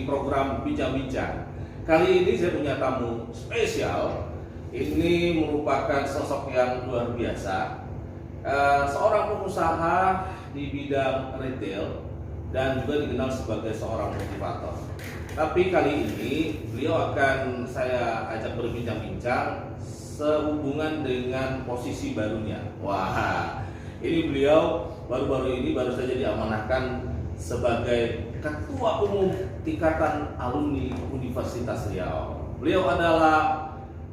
program Bincang-Bincang. Kali ini saya punya tamu spesial. Ini merupakan sosok yang luar biasa. Seorang pengusaha di bidang retail dan juga dikenal sebagai seorang motivator. Tapi kali ini beliau akan saya ajak berbincang-bincang sehubungan dengan posisi barunya. Wah, ini beliau baru saja diamanahkan sebagai Ketua Umum Ikatan Alumni Universitas Riau. Beliau adalah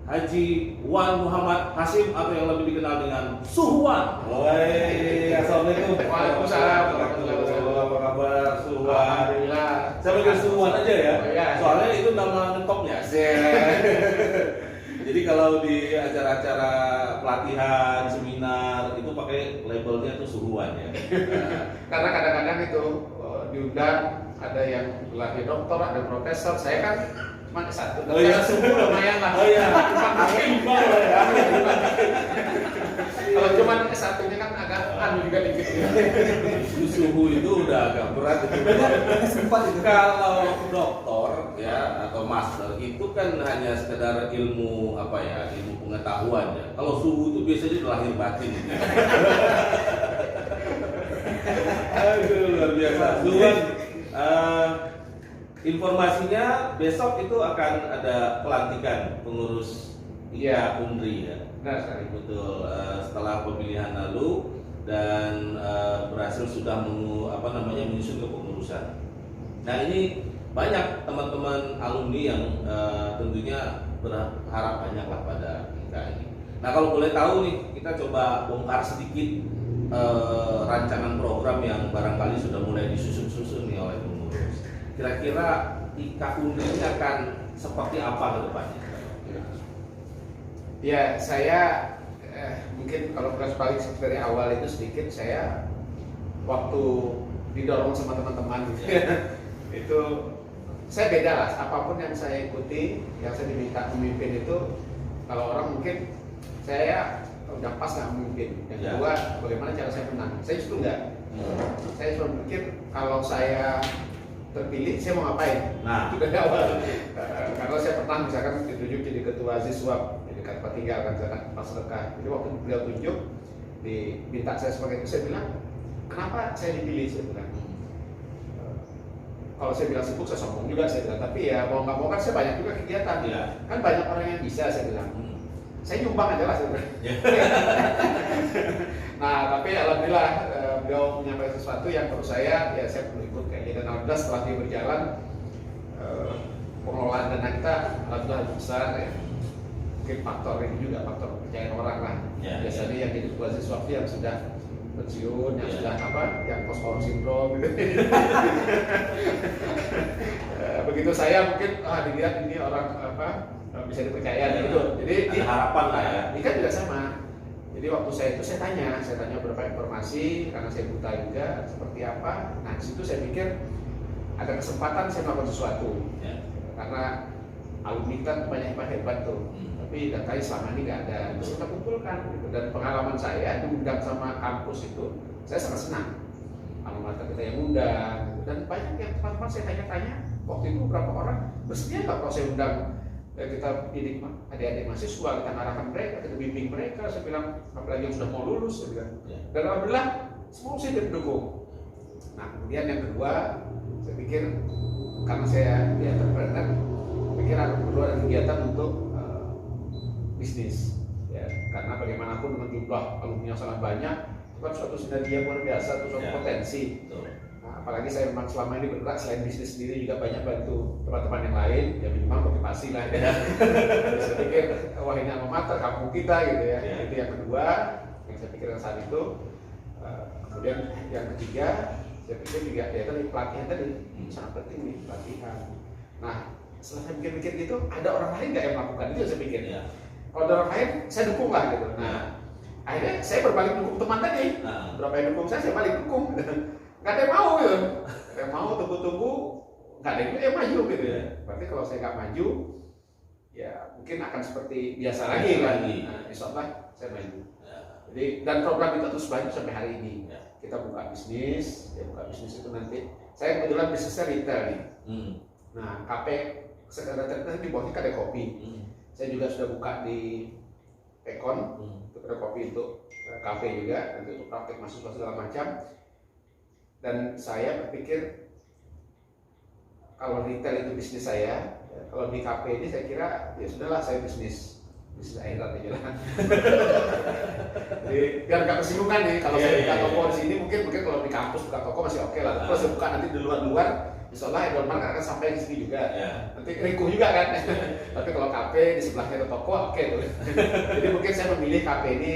Haji Wan Muhammad Hasim atau yang lebih dikenal dengan Suhwan. Woi, assalamualaikum. Waalaikumsalam. Apa kabar Suhwan? Alhamdulillah. Saya panggil Suhwan aja ya. Oh, iya. Soalnya itu nama ngetopnya. Jadi kalau di acara-acara pelatihan, seminar itu pakai labelnya tuh Suhwan ya. Karena kadang-kadang itu diundang ada yang gelarnya doktor, ada profesor. Saya kan cuma satu. Oh iya, suhu lumayan lah. Oh iya. Imbang lah ya. Kalau cuma satunya kan agak juga dikit ya. Suhu itu udah agak berat itu. Kalau doktor ya atau master itu kan hanya sekedar ilmu ilmu pengetahuan ya. Kalau suhu itu biasanya lahir batin. Aduh, luar biasa. Suhwan, informasinya besok itu akan ada pelantikan pengurus Iya. Undri ya. Benar sekali. Betul. Setelah pemilihan lalu dan berhasil sudah menyusun kepengurusan. Nah, ini banyak teman-teman alumni yang tentunya berharap banyaklah pada kita ini. Nah, kalau boleh tahu nih, kita coba bongkar sedikit rancangan program yang barangkali sudah mulai disusun-susun nih oleh pengurus. Kira-kira IKA Undri ini akan seperti apa ke depannya? Ya, saya mungkin kalau flashback balik dari awal itu sedikit, saya waktu didorong sama teman-teman gitu ya, itu saya beda lah, apapun yang saya ikuti, yang saya diminta memimpin itu, kalau orang mungkin saya udah pas nggak memimpin. Yang kedua, bagaimana cara saya menang? Saya justru enggak. Saya cuma pikir kalau saya terpilih, saya mau ngapain? Nah, itu dari awal. Karena saya pernah misalkan ditunjuk jadi ketua Ziswap, jadi kata tinggal kan saya pas rekah. Jadi waktu beliau tunjuk, diminta saya sebagai itu, saya bilang, kenapa saya dipilih? Saya bilang, kalau saya bilang sibuk, saya sombong juga, saya bilang. Tapi ya mau nggak mau kan saya banyak juga kegiatan. Iya. Kan banyak orang yang bisa, saya bilang. Saya nyumbang aja lah, saya bilang. Nah, tapi alhamdulillah beliau menyampaikan sesuatu yang menurut saya perlu ikut kayaknya. Dan alhamdulillah setelah dia berjalan, pengelolaan dana kita alhamdulillah lebih besar ya. Mungkin faktor ini juga faktor kepercayaan orang lah. Biasanya yang jadi ketua sesuatu yang sudah pensiun, yang sudah yang post-power syndrome gitu. Begitu saya mungkin dilihat ini orang bisa dipercaya gitu. Jadi ada harapan lah ya. Ini kan juga sama. Jadi waktu saya tanya beberapa informasi karena saya buta juga seperti apa. Nah, di situ saya pikir ada kesempatan saya melakukan sesuatu. Karena alumni kan banyak yang hebat tuh. Tapi datanya selama ini nggak ada. Terus kita kumpulkan gitu. Dan pengalaman saya diundang sama kampus itu, saya sangat senang. Alumni kita yang undang gitu. Dan banyak yang teman-teman saya tanya-tanya waktu itu beberapa orang bersedia nggak kalau saya undang kita didik adik-adik mahasiswa, kita ngarahkan mereka, kita bimbing mereka. Saya bilang apalagi yang sudah mau lulus, saya bilang. Dan alhamdulillah semua saya didukung. Nah, kemudian yang kedua, saya pikir karena saya entrepreneur, pikir perlu ada kegiatan untuk bisnis. Ya, karena bagaimanapun dengan jumlah alumni yang sangat banyak, itu kan suatu sinergi yang luar biasa, suatu potensi. Apalagi saya memang selama ini bergerak selain bisnis sendiri juga banyak bantu teman-teman yang lain, ya minimal motivasi lah ya. Saya pikir wah ini alma mater kampung kita gitu ya. Itu yang kedua yang saya pikirkan saat itu. Kemudian yang ketiga saya pikir juga ya tadi pelatihan tadi sangat penting nih pelatihan. Nah setelah saya pikir-pikir gitu ada orang lain nggak yang melakukan itu saya pikir ya. Kalau ada orang lain saya dukung lah gitu. Nah akhirnya saya berbalik dukung teman tadi. Berapa yang dukung saya balik dukung. Nggak ada yang mau gitu, nggak ada yang mau tunggu-tunggu, nggak ada yang maju gitu ya. Berarti kalau saya nggak maju, ya mungkin akan seperti biasa lagi kan. Nah, insyaallah saya maju. Jadi dan program itu terus lanjut sampai hari ini. Kita buka bisnis, ya buka bisnis itu nanti. Saya kebetulan bisnisnya retail nih. Nah, KP sekretariat di bawahnya kedai kopi. Saya juga sudah buka di Ekon, untuk kedai kopi untuk kafe juga, nanti untuk praktek mahasiswa segala macam. Dan saya berpikir kalau retail itu bisnis saya, ya, kalau di KP ini saya kira ya sudahlah, saya bisnis akhirat aja lah. Jadi biar nggak kesinggungan nih, kalau saya buka toko di sini mungkin kalau di kampus buka toko masih oke lah. Kalau saya buka nanti di luar, insya Allah Edward Mark akan sampai di sini juga. Nanti rikuh juga kan. Tapi kalau KP di sebelahnya ada toko, oke tuh. Jadi mungkin saya memilih KP ini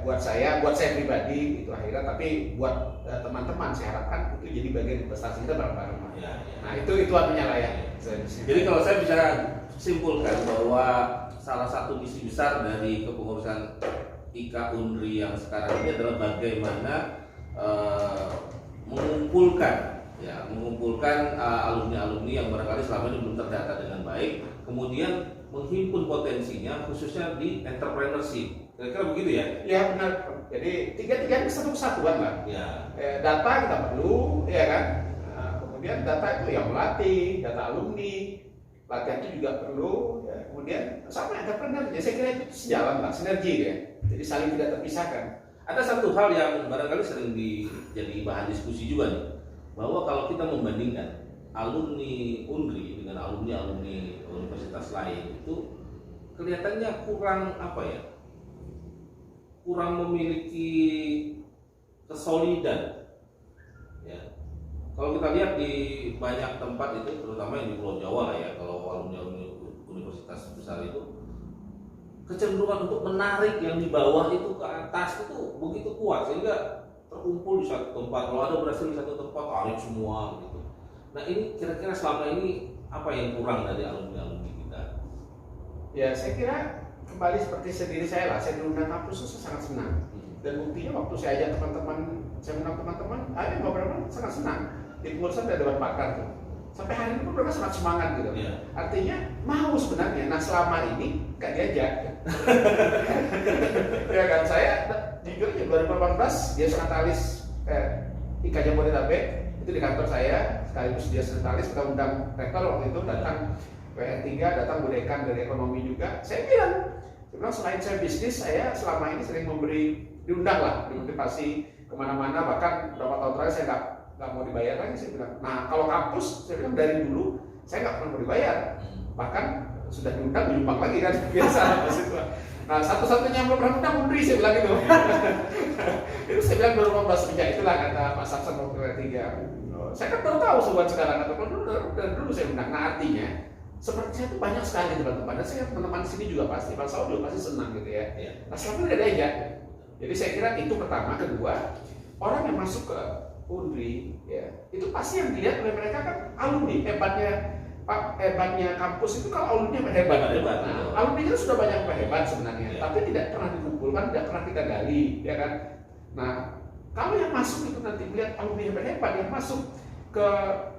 buat saya pribadi itu akhirat, tapi buat teman-teman saya harapkan itu jadi bagian investasi kita bareng-bareng. Nah itu artinya lah ya. Jadi kalau saya bisa simpulkan bahwa salah satu misi besar dari kepengurusan IKA Unri yang sekarang ini adalah bagaimana mengumpulkan alumni-alumni yang barangkali selama ini belum terdata dengan baik, kemudian menghimpun potensinya khususnya di entrepreneurship. Kira-kira begitu ya? Ya benar. Jadi tiga-tiganya satu kesatuan lah. Ya. Data kita perlu, ya kan. Nah, kemudian data itu yang melatih, data alumni, latihan itu juga perlu. Ya. Kemudian sama entrepreneur. Ya, saya kira itu sejalan lah, sinergi ya. Jadi saling tidak terpisahkan. Ada satu hal yang barangkali sering jadi bahan diskusi juga nih, bahwa kalau kita membandingkan alumni Unri dengan alumni universitas lain itu kelihatannya kurang memiliki kesolidan. Ya. Kalau kita lihat di banyak tempat itu, terutama yang di Pulau Jawa lah ya, kalau alumni universitas besar itu kecenderungan untuk menarik yang di bawah itu ke atas itu begitu kuat sehingga terkumpul di satu tempat. Kalau ada berhasil di satu tempat, tarik semua gitu. Nah ini kira-kira selama ini apa yang kurang dari alumni kita? Ya saya kira kembali seperti sendiri saya lah, saya diundang kampus itu sangat senang. Dan buktinya waktu saya ajak teman-teman, saya undang teman-teman, ada beberapa sangat senang. Di pengurusan ada dewan pakar tuh. Sampai hari ini pun mereka sangat semangat gitu. Artinya mau sebenarnya. Nah selama ini gak diajak. Ya kan, saya jujur ya 2018 dia sekretaris IKA Jabodetabek itu di kantor saya, sekaligus dia sekretaris, kita undang rektor waktu itu datang WR3, datang Bu Dekan dari ekonomi juga. Saya bilang selain saya bisnis, saya selama ini sering diundang lah, dimotivasi kemana-mana, bahkan beberapa tahun terakhir saya nggak mau dibayar lagi, saya bilang. Nah kalau kampus, saya bilang dari dulu saya nggak pernah mau dibayar, bahkan sudah diundang diumpang lagi kan biasa. Nah satu-satunya yang belum pernah undang Unri, saya bilang gitu. Itu saya bilang 2015 sejak itulah kata Pak Sapsan waktu ketiga. Saya kan baru tahu sebuah sekarang, atau dulu saya undang. Nah artinya sepertinya itu banyak sekali teman-teman, dan saya teman-teman di sini juga pasti, Pak Saud juga pasti senang gitu ya. Nah selama ini ada aja. Jadi saya kira itu pertama. Kedua, orang yang masuk ke Unri ya, itu pasti yang dilihat oleh mereka kan alumni. Hebatnya kampus itu kalau alumni hebat. Nah, alumni itu sudah banyak hebat sebenarnya, tapi tidak pernah dikumpulkan, tidak pernah kita gali, ya kan. Nah, kalau yang masuk itu nanti melihat alumni hebat yang masuk ke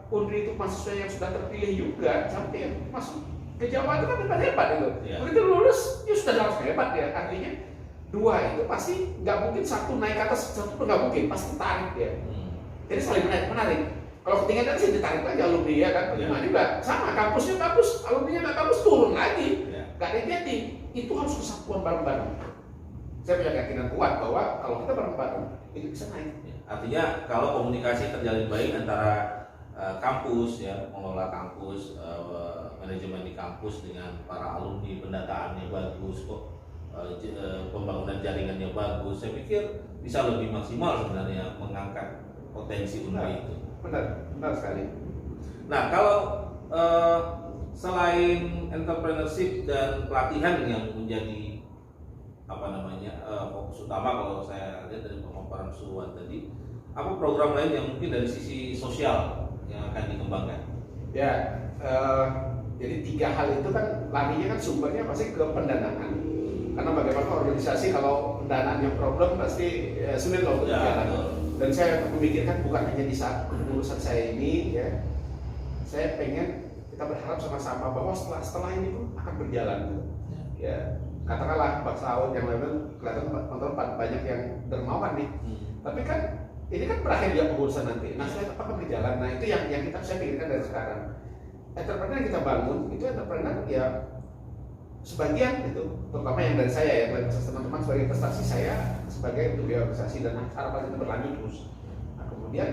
Unri itu mahasiswa yang sudah terpilih juga, sampai yang masuk ke Jawa itu kan hebat itu. Begitu lulus, ya sudah harus hebat ya. Artinya dua itu pasti nggak mungkin satu naik ke atas, satu nggak mungkin, pasti tarik ya. Jadi saling menarik. Kalau ketinggian kan sih ditarik lagi alumni ya kan, percuma juga. Sama kampusnya bagus, alumninya nggak bagus, turun lagi. Nggak ada jadi. Itu harus kesatuan bareng-bareng. Saya punya keyakinan kuat bahwa kalau kita bareng-bareng itu bisa naik. Artinya kalau komunikasi terjalin baik antara kampus ya, pengelola kampus, manajemen di kampus dengan para alumni, pendataannya bagus kok, pembangunan jaringannya bagus, saya pikir bisa lebih maksimal sebenarnya mengangkat potensi Unri itu. Benar sekali. Nah kalau selain entrepreneurship dan pelatihan yang menjadi fokus utama kalau saya lihat dari pemaparan Suwan tadi, apa program lain yang mungkin dari sisi sosial yang akan dikembangkan? Ya, jadi tiga hal itu kan larinya kan sumbernya pasti ke pendanaan. Karena bagaimana organisasi kalau pendanaannya problem pasti sulit loh untuk jalan. Dan saya memikirkan bukan hanya di saat urusan saya ini ya, saya pengen kita berharap sama-sama bahwa setelah ini pun akan berjalan ya. Katakanlah Pak Saud yang lain kelihatan teman-teman banyak yang dermawan nih, tapi kan ini kan berakhir dia pengurusan nanti. Nah setelah itu akan berjalan. Nah itu yang saya pikirkan dari sekarang. entrepreneur yang kita bangun itu entrepreneur ya sebagian itu, terutama yang dari saya ya, dari teman-teman sebagai investasi, saya sebagai untuk biaya organisasi, dan harapan itu berlanjut terus. Nah, kemudian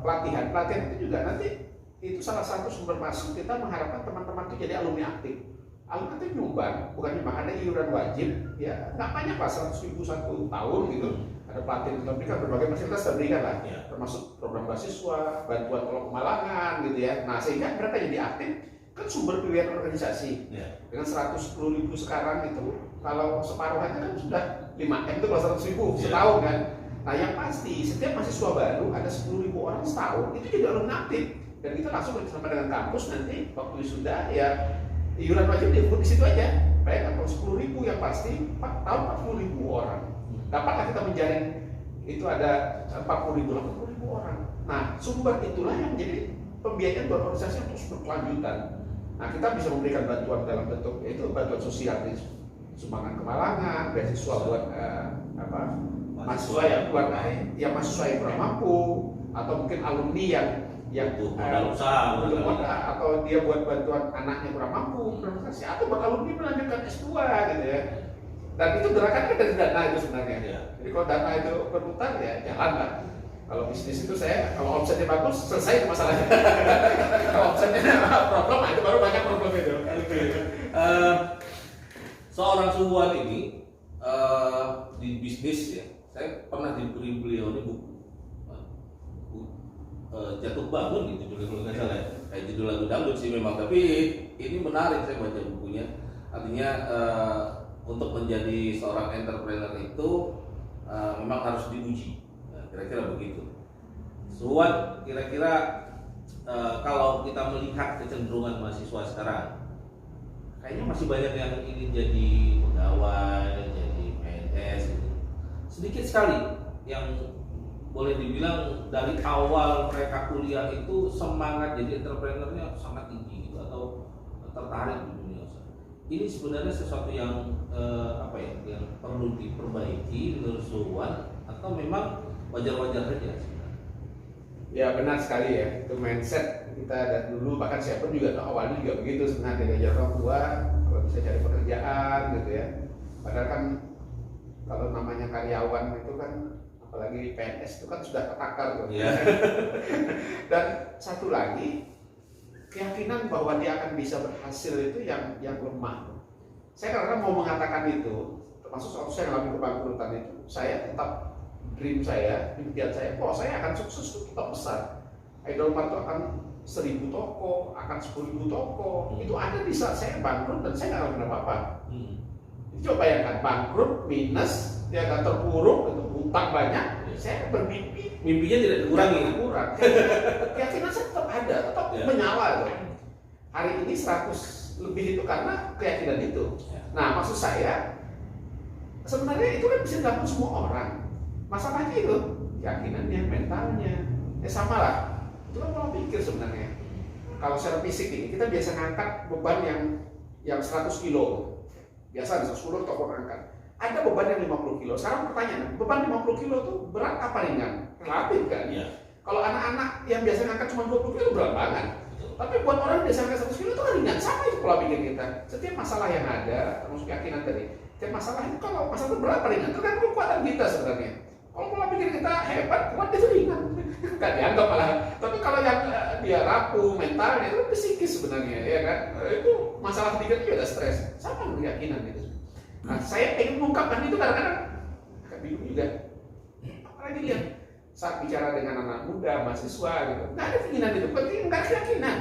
pelatihan itu juga nanti itu salah satu sumber masuk. Kita mengharapkan teman-teman itu jadi alumni aktif. Alumni aktif nyumbang, bukan nyumbang, ada iuran wajib, ya nggak banyak lah, 100.000 1 tahun gitu. Ada pelatihan kita berikan, berbagai fasilitas kita berikan lah, termasuk program beasiswa, bantuan kalau kemalangan gitu ya. Nah sehingga mereka jadi aktif, kan sumber pilihan organisasi. Dengan 110.000 sekarang itu, kalau separuh aja kan sudah 5M itu kalau 100.000 setahun kan. Nah yang pasti setiap mahasiswa baru ada 10.000 orang setahun itu jadi alumni aktif, dan kita langsung bersama dengan kampus nanti waktu sudah ya iuran wajib diikut di situ aja. Baik, kalau 10.000 yang pasti tahun 40.000 orang. Dapatlah kita menjaring itu ada 40.000 orang. Nah sumber itulah yang menjadi pembiayaan berorganisasi yang terus berkelanjutan. Nah kita bisa memberikan bantuan dalam bentuk yaitu bantuan sosial, sumbangan kemalangan, beasiswa buat mahasiswa yang mahasiswa yang kurang mampu, atau mungkin alumni yang modal usaha, atau dia buat bantuan anaknya kurang mampu, atau buat alumni melanjutkan S2 gitu ya. Dan itu gerakannya dari dana itu sebenarnya. Jadi kalau dana itu berputar ya jalan lah. Kalau bisnis itu kalau omsetnya bagus, selesai masalahnya. Kalau omsetnya problem, itu baru banyak problem itu. Seorang Suhuan ini di bisnis ya, saya pernah diberi beliau ini buku Jatuh Bangun gitu, kalau nggak salah, kayak judul lagu dangdut sih memang, tapi ini menarik, saya baca bukunya. Artinya untuk menjadi seorang entrepreneur itu memang harus diuji. Kira-kira begitu. Suhuan, kira-kira kalau kita melihat kecenderungan mahasiswa sekarang, kayaknya masih banyak yang ingin jadi pegawai, jadi PNS gitu. Sedikit sekali yang boleh dibilang dari awal mereka kuliah itu semangat jadi entrepreneurnya sangat tinggi gitu, atau tertarik di dunia usaha. Ini sebenarnya sesuatu yang yang perlu diperbaiki menurut Suhuan, atau memang wajar-wajar saja sebenarnya? Ya benar sekali ya, itu mindset kita dari dulu, bahkan saya pun juga awalnya juga begitu sebenarnya, diajar orang tua kalau bisa cari pekerjaan gitu ya. Padahal kan kalau namanya karyawan itu kan, apalagi PNS itu kan sudah ketakar gitu. Dan satu lagi, keyakinan bahwa dia akan bisa berhasil itu yang lemah. Saya kadang-kadang mau mengatakan itu, termasuk waktu saya mengalami kebangkrutan itu, saya tetap dream saya, impian saya, saya akan sukses itu tetap besar. Idol itu akan 1.000 toko, akan 10.000 toko. Itu ada di saat saya bangkrut dan saya nggak akan apa-apa. Coba bayangkan, bangkrut, minus, dia akan terpuruk, utang banyak. Saya bermimpi, mimpinya tidak dikurangi. Kurang. Keyakinan saya tetap ada, tetap menyala. Hari ini 100 lebih itu karena keyakinan itu. Nah, maksud saya, sebenarnya itu kan bisa dilakukan semua orang. Masalahnya itu keyakinannya, mentalnya, sama lah. Itu kan pola pikir sebenarnya. Kalau secara fisik ini kita biasa ngangkat beban yang 100 kilo, biasa 100 kilo kita angkat. Ada beban yang 50 kilo. Sekarang pertanyaan, beban 50 kilo itu berat apa ringan? Relatif kan? Kalau anak-anak yang biasa ngangkat cuma 20 kilo berat banget. Tapi buat orang yang biasa ngangkat 100 kilo itu kan ringan. Sama itu pola pikir kita. Setiap masalah yang ada, termasuk keyakinan tadi, setiap masalah itu kalau masalah itu berat apa ringan? Tergantung kekuatan kita sebenarnya. Kalau pola pikir kita hebat, kuat itu ringan, nggak dianggap malah. Tapi kalau yang dia rapuh, mentalnya itu psikis sebenarnya, ya kan? Itu masalah ketiga itu ada stres, sama dengan keyakinan gitu. Nah, saya ingin mengungkapkan itu kadang-kadang agak bingung juga. Apalagi lihat saat bicara dengan anak muda, mahasiswa gitu, nggak ada keinginan itu, berarti nggak ada keyakinan.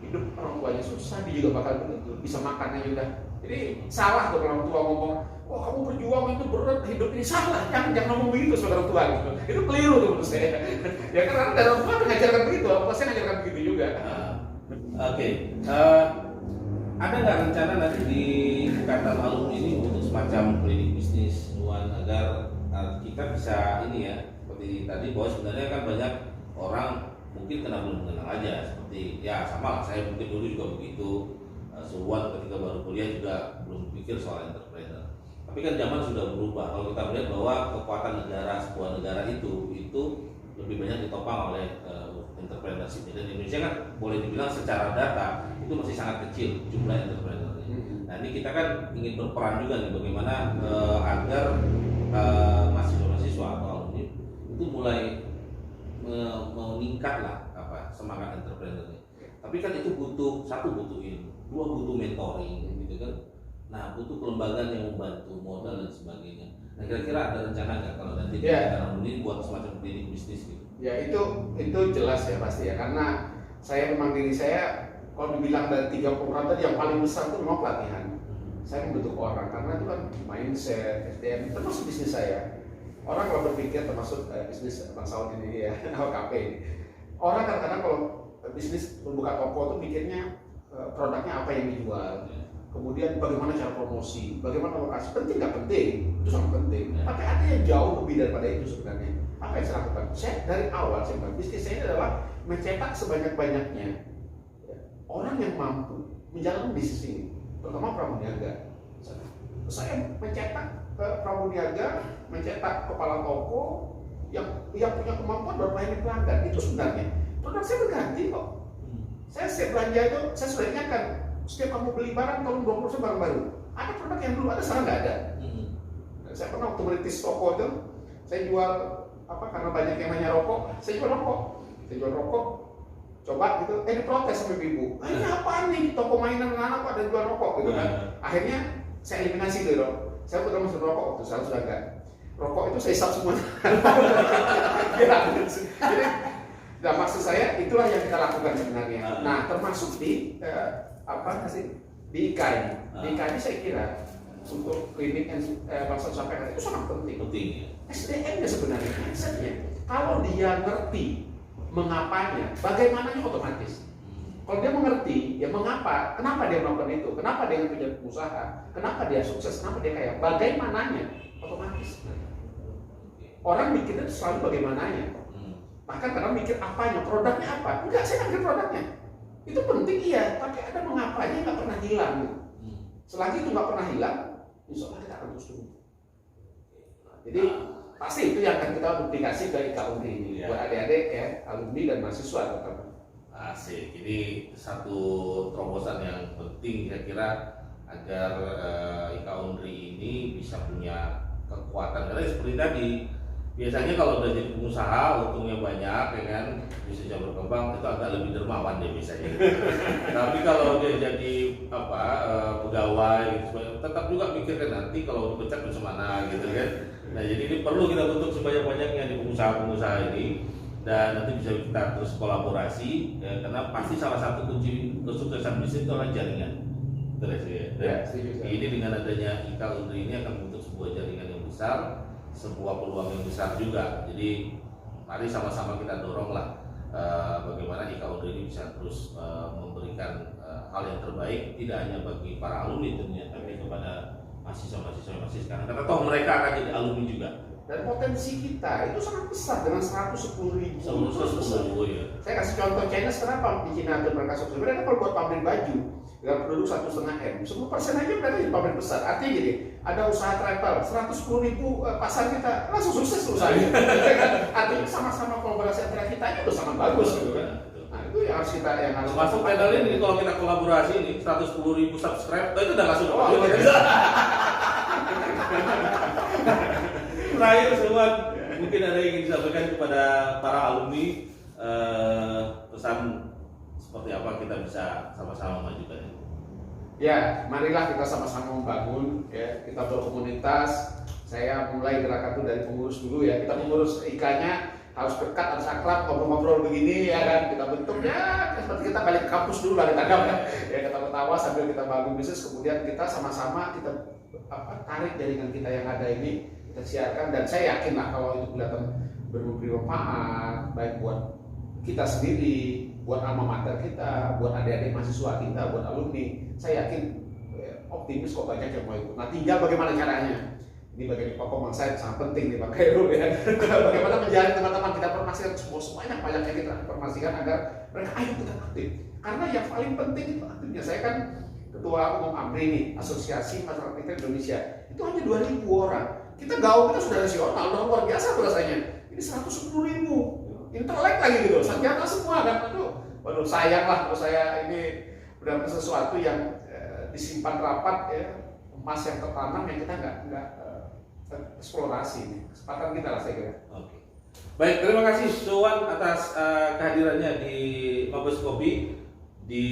Hidup orang tuanya susah, dia juga bakal begitu, bisa makannya juga. Jadi salah tuh kalau orang tua ngomong, kamu berjuang itu berat, hidup ini salah, jangan ngomong begitu sama orang tua gitu. Itu keliru tuh menurut saya. Ya karena dari orang tua mengajarkan begitu, saya mengajarkan begitu juga. Ada nggak rencana nanti di ikatan alumni ini untuk semacam klinik bisnis Suhuan, agar kita bisa ini ya, seperti tadi bahwa sebenarnya kan banyak orang mungkin belum mengenal aja, seperti ya sama lah, saya mungkin dulu juga begitu. Suhuan ketika baru kuliah juga belum pikir soal entrepreneur. Tapi kan zaman sudah berubah. Kalau kita melihat bahwa kekuatan negara, sebuah negara itu lebih banyak ditopang oleh entrepreneur. entrepreneurship. Dan Indonesia kan boleh dibilang secara data itu masih sangat kecil jumlah entrepreneur. Nah ini kita kan ingin berperan juga nih bagaimana agar mahasiswa-mahasiswa atau alumni itu mulai meningkat lah semangat entrepreneurnya. Tapi kan itu butuh ilmu, dua butuh mentoring gitu kan. Nah butuh kelembagaan yang membantu modal dan sebagainya. Nah kira-kira ada rencana nggak kalau nanti alumni buat semacam klinik bisnis gitu? Ya itu jelas ya pasti ya, karena saya memang diri saya kalau dibilang dari 3 program tadi yang paling besar itu memang pelatihan. Saya membentuk orang karena itu kan mindset, SDM termasuk bisnis saya. Orang kalau berpikir termasuk bisnis bangsawan ini ya, KP ini. Orang kadang-kadang kalau bisnis membuka toko tuh mikirnya produknya apa yang dijual, kemudian bagaimana cara promosi, bagaimana lokasi, penting nggak penting, itu sangat penting. Tapi ada yang jauh lebih daripada itu sebenarnya. Apa yang saya lakukan? Saya dari awal saya bilang bisnis saya ini adalah mencetak sebanyak-banyaknya orang yang mampu menjalankan bisnis ini, terutama pramuniaga. Saya mencetak pramuniaga, mencetak kepala toko yang punya kemampuan bermain pelanggan. Itu sebenarnya produk saya berganti kok. Saya setiap belanja itu saya sudah ingatkan, setiap kamu beli barang tolong 20% barang baru. Ada produk yang dulu ada, sekarang nggak ada. Saya pernah waktu merintis toko itu, saya jual karena banyak yang nanya rokok, saya jual rokok. Coba gitu, diprotes sama ibu. Ini apaan nih, toko mainan anak ada jual rokok gitu kan. Akhirnya saya eliminasi gitu dong. Saya udah masuk rokok waktu sekarang sudah enggak. Rokok itu saya hisap semua. Jadi, nah maksud saya itulah yang kita lakukan sebenarnya. Nah termasuk di di IKA ini. Di IKA ini saya kira untuk klinik yang Bang sampaikan itu sangat penting. SDM-nya sebenarnya, mindset-nya. Kalau dia ngerti mengapanya, bagaimananya otomatis. Kalau dia mengerti, ya mengapa, kenapa dia melakukan itu, kenapa dia punya usaha, kenapa dia sukses, kenapa dia kaya, bagaimananya, otomatis. Orang mikirnya selalu bagaimananya. Bahkan kadang mikir apanya, produknya apa. Enggak, saya nggak mikir produknya. Itu penting iya, tapi ada mengapanya nggak pernah hilang. Selagi itu nggak pernah hilang, insya Allah kita akan terus tumbuh. Jadi pasti itu yang akan kita duplikasi ke IKA Undri ini buat adik-adik ya, alumni dan mahasiswa terutama. Asik, ini satu terobosan yang penting saya kira agar IKA Undri ini bisa punya kekuatan. Karena seperti tadi, biasanya kalau udah jadi pengusaha untungnya banyak, ya kan, bisa berkembang, itu agak lebih dermawan dia biasanya. Tapi kalau dia jadi pegawai, gitu, tetap juga mikirkan nanti kalau dipecat bisa mana gitu kan. Nah jadi ini perlu kita bentuk sebanyak-banyaknya di pengusaha-pengusaha ini, dan nanti bisa kita terus kolaborasi ya, karena pasti salah satu kunci kesuksesan bisnis itu adalah jaringan. Terus ya. Ini dengan adanya IKA Undri ini akan membentuk sebuah jaringan yang besar, sebuah peluang yang besar juga. Jadi mari sama-sama kita doronglah bagaimana IKA Undri ini bisa terus memberikan hal yang terbaik, tidak hanya bagi para alumni tentunya, tapi kepada mahasiswa-mahasiswa yang masih sekarang. Karena toh mereka akan jadi alumni juga. Dan potensi kita itu sangat besar dengan 110.000. Ya. Saya kasih contoh China, kenapa di China ada mereka sukses? Mereka kalau buat pabrik baju dengan penduduk 1,5 M, 10% aja mereka jadi pabrik besar. Artinya gini, ada usaha travel, 110.000 pasar kita langsung sukses usahanya. Artinya sama-sama kolaborasi antara kita itu udah sangat bagus gitu kan. Nah itu yang harus masuk pedal ini kalau kita kolaborasi ini 110.000 subscribe, itu udah langsung. Terakhir semua, mungkin ada yang ingin disampaikan kepada para alumni, pesan seperti apa kita bisa sama-sama majukan. Ya, marilah kita sama-sama membangun, ya, kita berkomunitas. Saya mulai gerakan itu dari pengurus dulu ya. Kita mengurus IKA-nya harus dekat, harus akrab, ngobrol-ngobrol begini ya kan. Kita bentuk ya seperti kita balik ke kampus dulu balik tanam ya, kita ketawa sambil kita bangun bisnis. Kemudian kita sama-sama kita tarik jaringan kita yang ada ini, kita siarkan, dan saya yakin lah kalau itu kelihatan berberi manfaat baik buat kita sendiri, buat alma mater kita, buat adik-adik mahasiswa kita, buat alumni. Saya yakin optimis kok banyak yang mau ikut. Nah tinggal bagaimana caranya. Ini bagian pokok saya sangat penting nih Pak Khairul ya. Bagaimana menjalin teman-teman kita informasikan sebanyak-banyaknya kita informasikan agar mereka ayo kita aktif. Karena yang paling penting itu aktifnya. Saya kan ketua umum AMRI nih, Asosiasi Masyarakat Retail Indonesia. Itu hanya 2.000 orang. Kita gaul kita sudah nasional, udah luar biasa rasanya. Ini 110.000. intelek lagi gitu, sarjana semua kan. Waduh sayang lah kalau saya ini udah sesuatu yang disimpan rapat ya, emas yang tertanam yang kita nggak eksplorasi ini. Kesempatan kita lah saya kira. Oke. Baik, terima kasih Suwan atas kehadirannya di Mabes Kopi di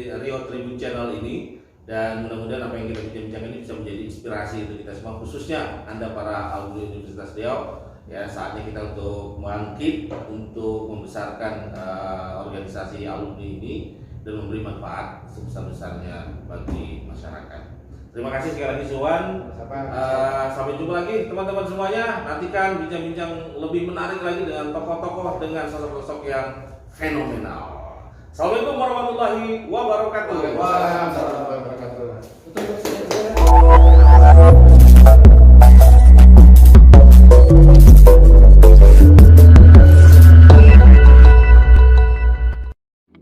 Rio Tribun Channel ini, dan mudah-mudahan apa yang kita bincang-bincang ini bisa menjadi inspirasi untuk kita semua, khususnya Anda para alumni Universitas Riau. Ya, saatnya kita untuk bangkit untuk membesarkan organisasi alumni ini dan memberi manfaat sebesar-besarnya bagi masyarakat. Terima kasih sekali lagi Suwan. Sampai jumpa lagi teman-teman semuanya. Nantikan bincang-bincang lebih menarik lagi dengan tokoh-tokoh dengan sosok-sosok yang fenomenal. Assalamualaikum warahmatullahi wabarakatuh. Waalaikumsalam warahmatullahi wabarakatuh.